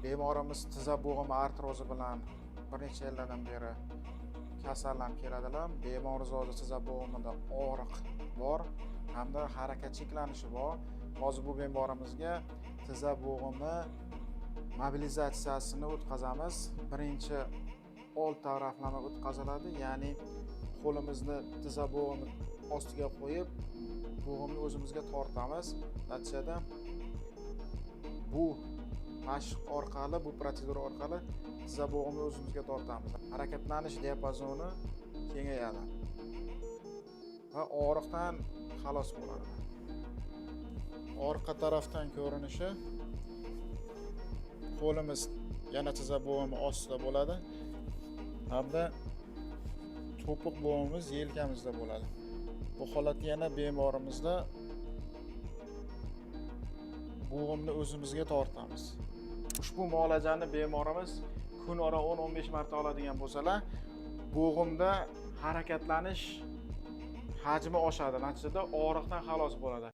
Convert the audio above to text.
Bemorimiz tiza bo'g'imi artrozi bilan bir necha yillardan beri kasallanib keladilar. Bemorimiz hozir tiza bo'g'imida og'riq bor hamda harakat cheklanishi bor. Hozir bu bemorimizga tiza bo'g'imi mobilizatsiyasini o'tkazamiz. Birinchi old taraflama o'tkaziladi, ya'ni qo'limizni tiza bo'g'imi ostiga qo'yib, bo'g'imni o'zimizga tortamiz. Natijada bu mashq orqali, bu protsedura orqali tiza bo'g'imni o'zimizga tortamiz. Harakatlanish diapazoni kengayadi va og'riqdan xalos bo'ladi. Orqa tarafdan ko'rinishi: qo'limiz yana tiza bo'g'imi ostida bo'ladi hamda to'piq bo'g'imimiz yelkamizda bo'ladi. Bu holatda yana bemorimizda bo'g'imni o'zimizga tortamiz. Ushbu muolajani bemorimiz kun ora 10-15 marta oladigan bo'lsalar, bo'g'imda harakatlanish hajmi oshadi. Natijada og'riqdan xalos bo'ladi.